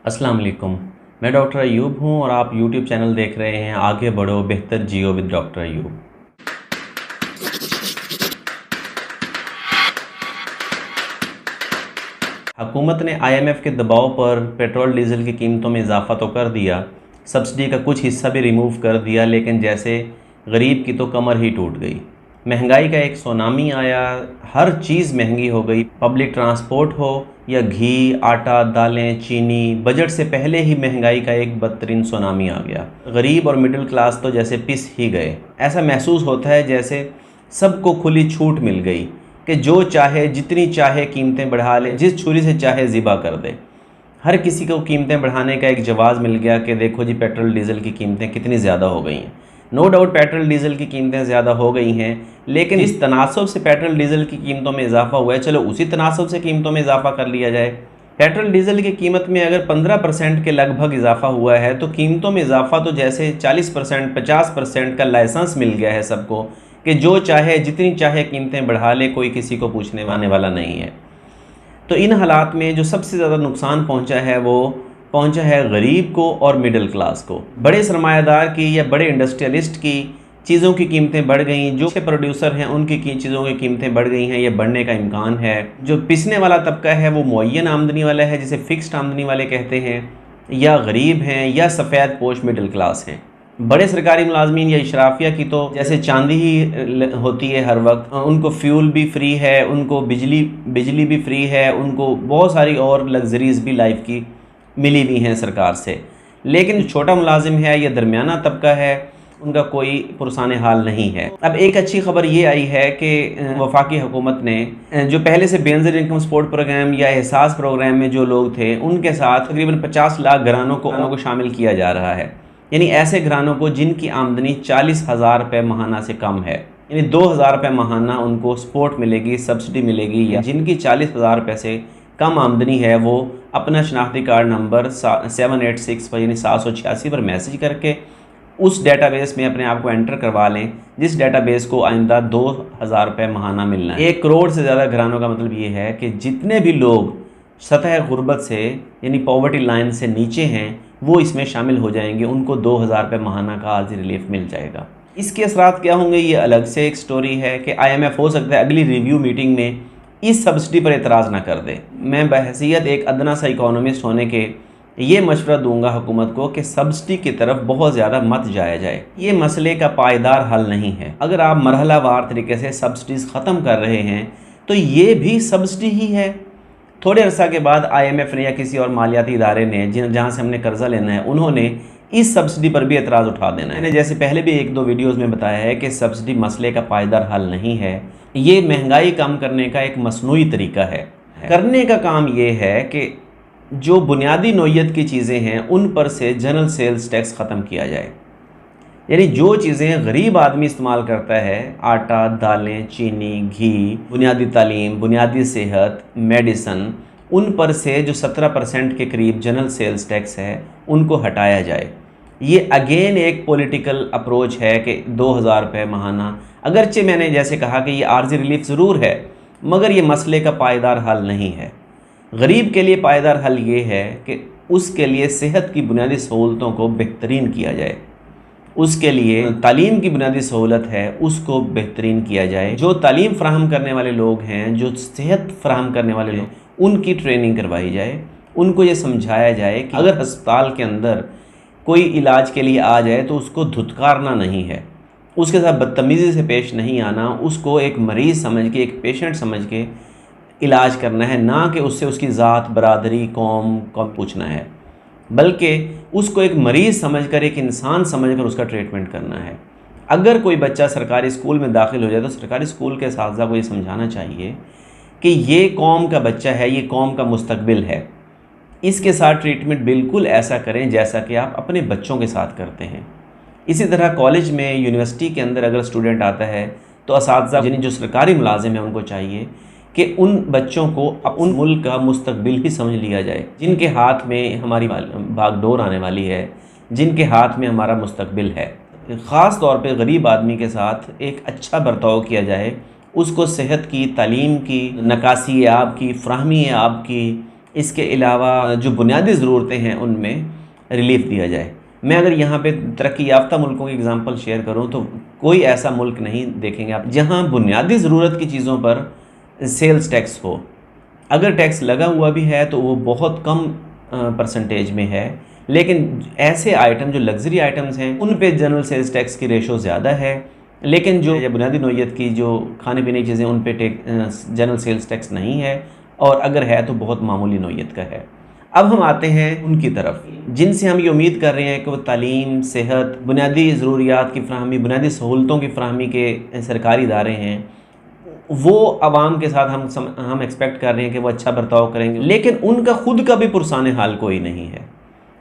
अस्सलाम वालेकुम। मैं डॉक्टर अयूब हूं और आप यूट्यूब चैनल देख रहे हैं आगे बढ़ो बेहतर जियो विद डॉक्टर अयूब। हुकूमत ने आईएमएफ के दबाव पर पेट्रोल डीज़ल की कीमतों में इजाफ़ा तो कर दिया, सब्सिडी का कुछ हिस्सा भी रिमूव कर दिया, लेकिन जैसे गरीब की तो कमर ही टूट गई। महंगाई का एक सुनामी आया, हर चीज़ महंगी हो गई, पब्लिक ट्रांसपोर्ट हो या घी, आटा, दालें, चीनी। बजट से पहले ही महंगाई का एक बदतरीन सुनामी आ गया। गरीब और मिडिल क्लास तो जैसे पिस ही गए। ऐसा महसूस होता है जैसे सबको खुली छूट मिल गई कि जो चाहे जितनी चाहे कीमतें बढ़ा ले, जिस छुरी से चाहे ज़िबा कर दे। हर किसी को कीमतें बढ़ाने का एक जवाज़ मिल गया कि देखो जी पेट्रोल डीज़ल की कीमतें कितनी ज़्यादा हो गई हैं। नो डाउट पेट्रोल डीज़ल की कीमतें ज़्यादा हो गई हैं, लेकिन इस तनासब से पेट्रोल डीज़ल की कीमतों में इजाफा हुआ है, चलो उसी तनासब से कीमतों में इजाफा कर लिया जाए। पेट्रोल डीज़ल की कीमत में अगर 15% के लगभग इजाफा हुआ है तो कीमतों में इजाफा तो जैसे 40% 50% का लाइसेंस मिल गया है सबको कि जो चाहे जितनी चाहे कीमतें बढ़ा ले, कोई किसी को पूछने आने वाला नहीं है। तो इन हालात में जो सबसे ज़्यादा नुकसान पहुंचा है वो पहुंचा है गरीब को और मिडिल क्लास को। बड़े सरमायादार की या बड़े इंडस्ट्रियलिस्ट की चीज़ों की कीमतें बढ़ गई, जो अच्छे प्रोड्यूसर हैं उनकी चीज़ों की कीमतें बढ़ गई हैं, ये बढ़ने का इम्कान है। जो पिसने वाला तबका है वो मुअय्यन आमदनी वाला है, जिसे फ़िक्स्ड आमदनी वाले कहते हैं, या गरीब हैं या सफ़ेद पोश मिडिल क्लास हैं। बड़े सरकारी मुलाजमीन या इशराफिया की तो जैसे चांदी ही होती है हर वक्त, उनको फ्यूल भी फ्री है, उनको बिजली भी फ्री है, उनको बहुत सारी और लग्जरीज़ भी लाइफ की मिली हुई हैं सरकार से। लेकिन जो छोटा मुलाजिम है या दरमियाना तबका है उनका कोई पुरसान हाल नहीं है। अब एक अच्छी खबर ये आई है कि वफाकी हुकूमत ने जो पहले से बेनज़ीर इनकम सपोर्ट प्रोग्राम या एहसास प्रोग्राम में जो लोग थे उनके साथ तकरीबन 50 लाख घरानों को शामिल किया जा रहा है। यानी ऐसे घरानों को जिनकी आमदनी 40,000 रुपये महाना से कम है, यानी 2,000 रुपये महाना उनको सपोर्ट मिलेगी, सब्सिडी मिलेगी। या जिनकी 40,000 रुपये से कम आमदनी है वो अपना शनाख्ती कार्ड नंबर 786 पर यानी 786 पर मैसेज करके उस डेटाबेस में अपने आप को एंटर करवा लें, जिस डेटाबेस को आइंदा 2,000 रुपये महाना मिलना है। 1 करोड़ से ज़्यादा घरानों का मतलब ये है कि जितने भी लोग सतह गुर्बत से यानी पॉवर्टी लाइन से नीचे हैं वो इसमें शामिल हो जाएंगे, उनको 2,000 रुपये महाना का आर्जी रिलीफ मिल जाएगा। इसके असरात क्या होंगे ये अलग से एक स्टोरी है कि आईएमएफ हो सकता है अगली रिव्यू मीटिंग में इस सब्सिडी पर एतराज़ ना कर दे। मैं बहैसियत एक अदना सा इकोनॉमिस्ट होने के ये मशवरा दूंगा हुकूमत को कि सब्सिडी की तरफ बहुत ज़्यादा मत जाया जाए। ये मसले का पायदार हल नहीं है। अगर आप मरहलावार तरीके से सब्सिडीज़ ख़त्म कर रहे हैं तो ये भी सब्सिडी ही है। थोड़े अरसा के बाद आईएमएफ ने या किसी और मालियाती इदारे ने जहाँ से हमने कर्जा लेना है उन्होंने इस सब्सिडी पर भी एतराज़ उठा देना है। मैंने जैसे पहले भी 1-2 वीडियोज़ में बताया है कि सब्सिडी मसले का पायदार हल नहीं है। ये महंगाई कम करने का एक मसनूई तरीका है। करने का काम ये है कि जो बुनियादी नौइयत की चीज़ें हैं उन पर से जनरल सेल्स टैक्स ख़त्म किया जाए। यानी जो चीज़ें गरीब आदमी इस्तेमाल करता है, आटा, दालें, चीनी, घी, बुनियादी तालीम, बुनियादी सेहत, मेडिसन, उन पर से जो 17% के करीब जनरल सेल्स टैक्स है उनको हटाया जाए। ये अगेन एक पॉलिटिकल अप्रोच है कि 2,000 रुपये महाना, अगरचे मैंने जैसे कहा कि ये आर्जी रिलीफ ज़रूर है मगर ये मसले का पायदार हल नहीं है। गरीब के लिए पायदार हल ये है कि उसके लिए सेहत की बुनियादी सहूलतों को बेहतरीन किया जाए, उसके लिए तालीम की बुनियादी सहूलत है उसको बेहतरीन किया जाए। जो तालीम फ़राहम करने वाले लोग हैं, जो सेहत फ़राहम करने वाले लोग, उनकी ट्रेनिंग करवाई जाए। उनको ये समझाया जाए कि अगर अस्पताल के अंदर कोई इलाज के लिए आ जाए तो उसको धुतकारना नहीं है, उसके साथ बदतमीज़ी से पेश नहीं आना, उसको एक मरीज़ समझ के, एक पेशेंट समझ के इलाज करना है, ना कि उससे उसकी ज़ात, बरादरी, कौम का पूछना है, बल्कि उसको एक मरीज़ समझकर, एक इंसान समझकर उसका ट्रीटमेंट करना है। अगर कोई बच्चा सरकारी स्कूल में दाखिल हो जाए तो सरकारी स्कूल के असातिज़ा को ये समझाना चाहिए कि ये कौम का बच्चा है, ये कौम का मुस्तकबिल है, इसके साथ ट्रीटमेंट बिल्कुल ऐसा करें जैसा कि आप अपने बच्चों के साथ करते हैं। इसी तरह कॉलेज में, यूनिवर्सिटी के अंदर अगर स्टूडेंट आता है तो असातिज़ा यानी जो सरकारी मुलाजिम हैं उनको चाहिए कि उन बच्चों को उन मुल्क का मुस्तकबिल ही समझ लिया जाए, जिनके हाथ में हमारी भागडोर आने वाली है, जिनके हाथ में हमारा मुस्तकबिल है। ख़ास तौर पे गरीब आदमी के साथ एक अच्छा बर्ताव किया जाए, उसको सेहत की, तालीम की, नकासी आब की, फ़राहमी आब की, इसके अलावा जो बुनियादी ज़रूरतें हैं उनमें रिलीफ दिया जाए। मैं अगर यहाँ पे तरक्की याफ्ता मुल्कों की एग्जांपल शेयर करूँ तो कोई ऐसा मुल्क नहीं देखेंगे आप जहाँ बुनियादी ज़रूरत की चीज़ों पर सेल्स टैक्स हो। अगर टैक्स लगा हुआ भी है तो वो बहुत कम परसेंटेज में है, लेकिन ऐसे आइटम जो लग्जरी आइटम्स हैं उन पे जनरल सेल्स टैक्स की रेशो ज़्यादा है, लेकिन जो बुनियादी नौइयत की जो खाने पीने की चीज़ें उन पे जनरल सेल्स टैक्स नहीं है, और अगर है तो बहुत मामूली नौइयत का है। अब हम आते हैं उनकी तरफ जिनसे हम ये उम्मीद कर रहे हैं कि वो तालीम, सेहत, बुनियादी ज़रूरियात की फ़राहमी, बुनियादी सहूलतों की फ़राहमी के सरकारी इदारे हैं, वो आवाम के साथ हम एक्सपेक्ट कर रहे हैं कि वो अच्छा बर्ताव करेंगे, लेकिन उनका खुद का भी पुरसाने हाल कोई नहीं है।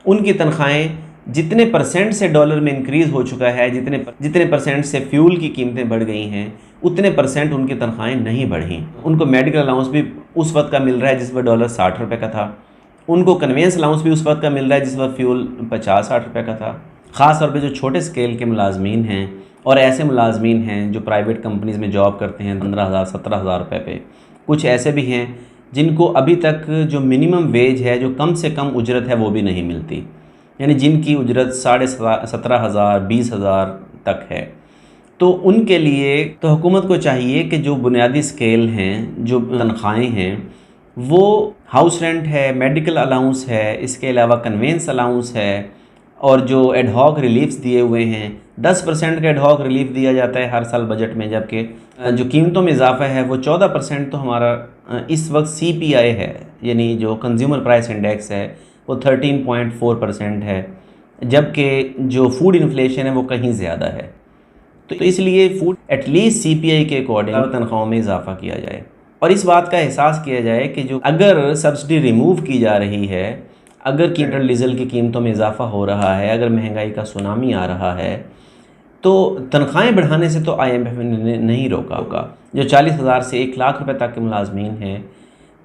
उनकी तनख्वाहें जितने परसेंट से डॉलर में इंक्रीज़ हो चुका है, जितने परसेंट से फ्यूल की कीमतें बढ़ गई हैं, उतने परसेंट उनकी तनख्वाहें नहीं बढ़ी। उनको मेडिकल अलाउंस भी उस वक्त का मिल रहा है जिस पर डॉलर 60 रुपये का था। उनको कन्वेंस अलाउंस भी उस वक्त का मिल रहा है जिस वक्त फ्यूल 50-60 रुपये का था। ख़ास तौर पे जो छोटे स्केल के मुलाजमीन हैं और ऐसे मुलाजमीन हैं जो प्राइवेट कंपनीज़ में जॉब करते हैं 15,000-17,000 रुपये पे, कुछ ऐसे भी हैं जिनको अभी तक जो मिनिमम वेज है, जो कम से कम उजरत है, वो भी नहीं मिलती, यानी जिनकी उजरत 17,500 20,000 तक है। तो उनके लिए तो हुकूमत को चाहिए कि जो बुनियादी स्केल हैं, जो तनख्वाहें हैं, वो हाउस रेंट है, मेडिकल अलाउंस है, इसके अलावा कन्वेंस अलाउंस है, और जो एडहॉक रिलीफ्स दिए हुए हैं 10% का एडहॉक रिलीफ दिया जाता है हर साल बजट में, जबकि जो कीमतों में इजाफा है वो 14%। तो हमारा इस वक्त CPI है, यानी जो कंज्यूमर प्राइस इंडेक्स है, वो 13.4% है, जबकि जो फूड इन्फ्लेशन है वो कहीं ज़्यादा है। तो इसलिए फूड एटलीस्ट CPI के अकॉर्डिंग तनख्वाहों में इजाफा किया जाए, और इस बात का एहसास किया जाए कि जो अगर सब्सिडी रिमूव की जा रही है, अगर पेट्रोल डीजल की कीमतों में इजाफा हो रहा है, अगर महंगाई का सुनामी आ रहा है, तो तनख्वाहें बढ़ाने से तो IMF ने नहीं रोका होगा। जो 40,000 से 1 लाख रुपए तक के मुलाजमीन हैं,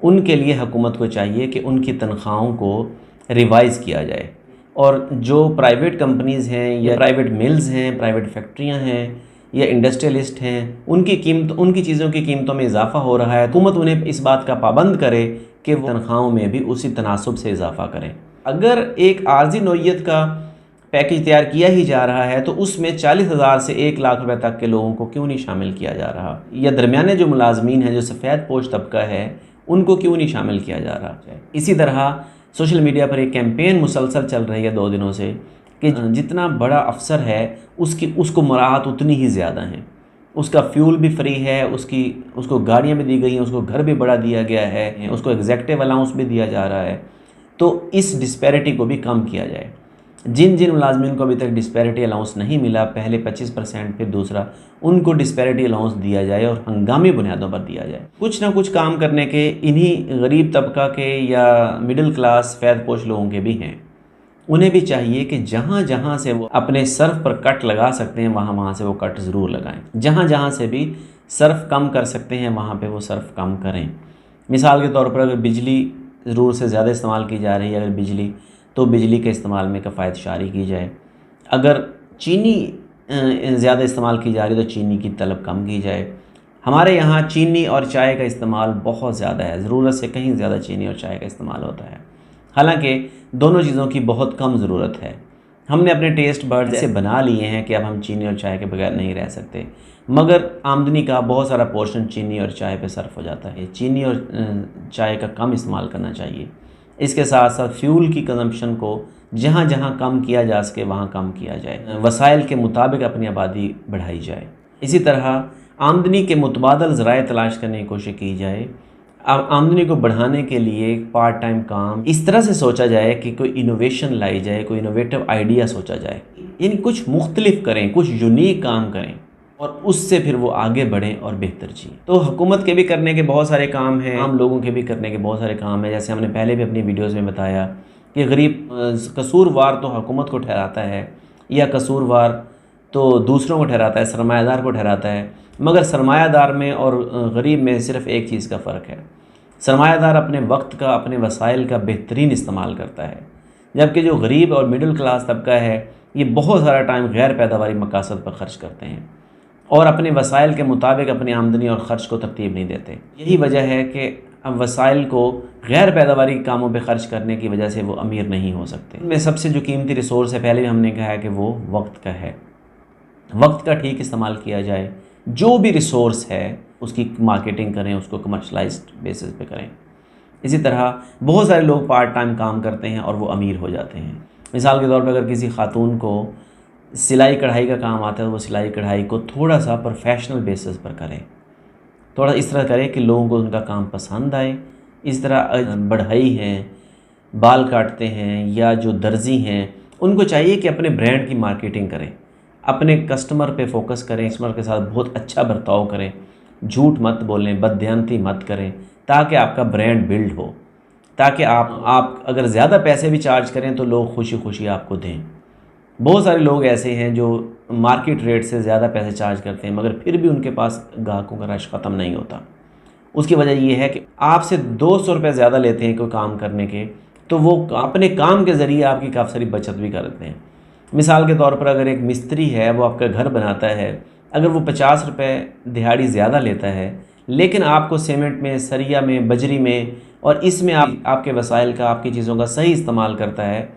उनके लिए हुकूमत को चाहिए कि उनकी तनख्वाहों को रिवाइज़ किया जाए, और जो प्राइवेट कंपनीज़ हैं या प्राइवेट मिल्स हैं, प्राइवेट फैक्ट्रियाँ हैं या इंडस्ट्रियलिस्ट हैं, उनकी चीज़ों की कीमतों में इजाफा हो रहा है, हुकूमत उन्हें इस बात का पाबंद करे कि वो तनख्वाहों में भी उसी तनासब से इजाफा करें। अगर एक आर्जी नौइयत का पैकेज तैयार किया ही जा रहा है तो उसमें 40,000 से 1 लाख रुपए तक के लोगों को क्यों नहीं शामिल किया जा रहा, या दरमियाने जो मुलाजमीन हैं, जो सफ़ेद पोश तबका है, उनको क्यों नहीं शामिल किया जा रहा। इसी तरह सोशल मीडिया पर एक कैंपेन मुसलसल चल रही है 2 दिनों से कि जितना बड़ा अफसर है उसको मुराहत उतनी ही ज़्यादा है, उसका फ्यूल भी फ्री है, उसको गाड़ियाँ भी दी गई हैं, उसको घर भी बड़ा दिया गया है, उसको एग्जेक्टिव अलाउंस भी दिया जा रहा है। तो इस डिस्पैरिटी को भी कम किया जाए। जिन मुलाजमीन को अभी तक डिस्पैरिटी अलाउंस नहीं मिला, पहले 25% फिर दूसरा, उनको डिस्पैरिटी अलाउंस दिया जाए और हंगामी बुनियादों पर दिया जाए। कुछ ना कुछ काम करने के इन्हीं गरीब तबका के या मिडिल क्लास फैद पोश लोगों के भी हैं। उन्हें भी चाहिए कि जहाँ जहाँ से वो अपने सर्फ पर कट लगा सकते हैं वहाँ से वो कट ज़रूर लगाएं। जहाँ जहाँ से भी सर्फ कम कर सकते हैं वहाँ पे वो सर्फ कम करें। मिसाल के तौर पर अगर बिजली ज़रूर से ज़्यादा इस्तेमाल की जा रही है, अगर बिजली, तो बिजली के इस्तेमाल में किफ़ायत शारी की जाए। अगर चीनी ज़्यादा इस्तेमाल की जा रही है तो चीनी की तलब कम की जाए। हमारे यहाँ चीनी और चाय का इस्तेमाल बहुत ज़्यादा है, ज़रूरत से कहीं ज़्यादा चीनी और चाय का इस्तेमाल होता है, हालांकि दोनों चीज़ों की बहुत कम ज़रूरत है। हमने अपने टेस्ट बर्ड ऐसे बना लिए हैं कि अब हम चीनी और चाय के बगैर नहीं रह सकते, मगर आमदनी का बहुत सारा पोर्शन चीनी और चाय पे सर्फ हो जाता है। चीनी और चाय का कम इस्तेमाल करना चाहिए। इसके साथ साथ फ्यूल की कंजम्पशन को जहाँ जहाँ कम किया जा सके वहाँ कम किया जाए, वसाइल के मुताबिक अपनी आबादी बढ़ाई जाए। इसी तरह आमदनी के मुतबादल ज़राए तलाश करने की कोशिश की जाए। आमदनी को बढ़ाने के लिए पार्ट टाइम काम इस तरह से सोचा जाए कि कोई इनोवेशन लाई जाए, कोई इनोवेटिव आइडिया सोचा जाए, यानी कुछ मुख्तलिफ करें, कुछ यूनिक काम करें और उससे फिर वो आगे बढ़ें और बेहतर जिएं। तो हुकूमत के भी करने के बहुत सारे काम हैं, आम लोगों के भी करने के बहुत सारे काम हैं। जैसे हमने पहले भी अपनी वीडियोज़ में बताया कि गरीब कसूरवार तो हुकूमत को ठहराता है या कसूरवार तो दूसरों को ठहराता है, सरमायादार को ठहराता है, मगर सरमायादार में और गरीब में सिर्फ़ एक चीज़ का फ़र्क है। सरमायादार अपने वक्त का, अपने वसाइल का बेहतरीन इस्तेमाल करता है, जबकि जो गरीब और मिडिल क्लास तबका है ये बहुत सारा टाइम गैर पैदावारी मकासद पर ख़र्च करते हैं और अपने वसाइल के मुताबिक अपनी आमदनी और ख़र्च को तरतीब नहीं देते। यही वजह है कि वसाइल को गैर पैदावारी कामों पे ख़र्च करने की वजह से वो अमीर नहीं हो सकते। इनमें सबसे जो कीमती रिसोर्स है, पहले भी हमने कहा है कि वो वक्त का है। वक्त का ठीक इस्तेमाल किया जाए, जो भी रिसोर्स है उसकी मार्केटिंग करें, उसको कमर्शलाइज्ड बेसिस पे करें। इसी तरह बहुत सारे लोग पार्ट टाइम काम करते हैं और वो अमीर हो जाते हैं। मिसाल के तौर पर अगर किसी खातून को सिलाई कढ़ाई का काम आता है तो वो सिलाई कढ़ाई को थोड़ा सा प्रोफेशनल बेसिस पर करें, थोड़ा इस तरह करें कि लोगों को उनका काम पसंद आए। इस तरह बढ़ई हैं, बाल काटते हैं या जो दर्जी हैं, उनको चाहिए कि अपने ब्रांड की मार्केटिंग करें, अपने कस्टमर पे फोकस करें, कस्टमर के साथ बहुत अच्छा बर्ताव करें, झूठ मत बोलें, बदध्यानती मत करें, ताकि आपका ब्रांड बिल्ड हो, ताकि आप अगर ज़्यादा पैसे भी चार्ज करें तो लोग खुशी खुशी आपको दें। बहुत सारे लोग ऐसे हैं जो मार्केट रेट से ज़्यादा पैसे चार्ज करते हैं मगर फिर भी उनके पास ग्राहकों का रश ख़त्म नहीं होता। उसकी वजह यह है कि आपसे 200 रुपये ज़्यादा लेते हैं कोई काम करने के, तो वो अपने काम के ज़रिए आपकी काफ़ी सारी बचत भी करते हैं। मिसाल के तौर पर अगर एक मिस्त्री है, वो आपका घर बनाता है, अगर वो 50 रुपये दिहाड़ी ज़्यादा लेता है, लेकिन आपको सीमेंट में, सरिया में, बजरी में और इसमें आपके वसाइल का, आपकी चीज़ों का सही इस्तेमाल करता है,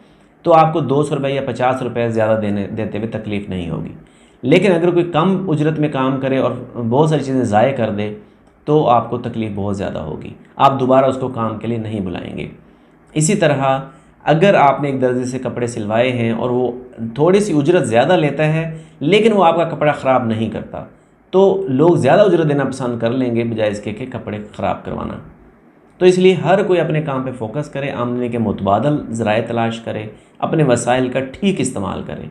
तो आपको 200 रुपये या 50 रुपये ज़्यादा देते हुए तकलीफ़ नहीं होगी। लेकिन अगर कोई कम उजरत में काम करे और बहुत सारी चीज़ें ज़ाय कर दे तो आपको तकलीफ़ बहुत ज़्यादा होगी, आप दोबारा उसको काम के लिए नहीं बुलाएंगे। इसी तरह अगर आपने एक दर्जी से कपड़े सिलवाए हैं और वो थोड़ी सी उजरत ज़्यादा लेता है लेकिन वो आपका कपड़ा ख़राब नहीं करता, तो लोग ज़्यादा उजरत देना पसंद कर लेंगे बजाय इसके कि कपड़े ख़राब करवाना। तो इसलिए हर कोई अपने काम पे फोकस करे, आमदनी के मुतबादल ज़राए तलाश करे, अपने वसाइल का ठीक इस्तेमाल करे,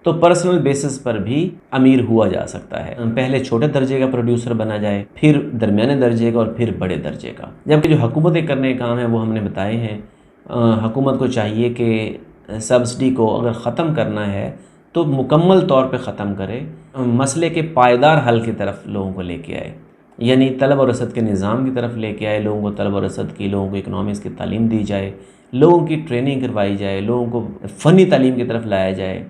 तो पर्सनल बेसिस पर भी अमीर हुआ जा सकता है। पहले छोटे दर्जे का प्रोड्यूसर बना जाए, फिर दरमियाने दर्जे का और फिर बड़े दर्जे का। जबकि जो हुकूमतें करने के काम है वो हमने बताए हैं। हुकूमत को चाहिए कि सब्सिडी को अगर ख़त्म करना है तो मुकम्मल तौर पे ख़त्म करे, मसले के पायदार हल की तरफ लोगों को लेके आए, यानी तलब और रसद के निज़ाम की तरफ लेके आए। लोगों को तलब और रसद की, लोगों को इकनॉमिक्स की तालीम दी जाए, लोगों की ट्रेनिंग करवाई जाए, लोगों को फ़नी तालीम की तरफ लाया जाए,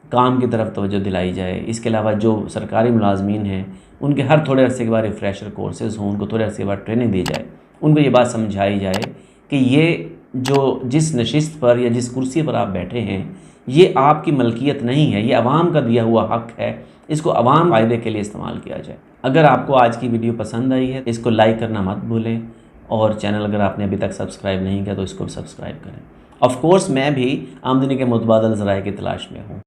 काम की तरफ तवज्जो दिलाई जाए। इसके अलावा जो सरकारी मुलाजमीन हैं उनके हर थोड़े अरसे के बाद रिफ़्रेशर कोर्सेज़ हों, उनको थोड़े अरसे के बाद ट्रेनिंग दी जाए, उनको ये बात समझाई जाए कि ये जो जिस नशिस्त पर या जिस कुर्सी पर आप बैठे हैं ये आपकी मलकियत नहीं है, ये आवाम का दिया हुआ हक़ है, इसको आवाम फ़ायदे के लिए इस्तेमाल किया जाए। अगर आपको आज की वीडियो पसंद आई है इसको लाइक करना मत भूलें, और चैनल अगर आपने अभी तक सब्सक्राइब नहीं किया तो इसको सब्सक्राइब करें। ऑफ़ कोर्स मैं भी आमदनी के मुतबादल ज़राए की तलाश में हूँ।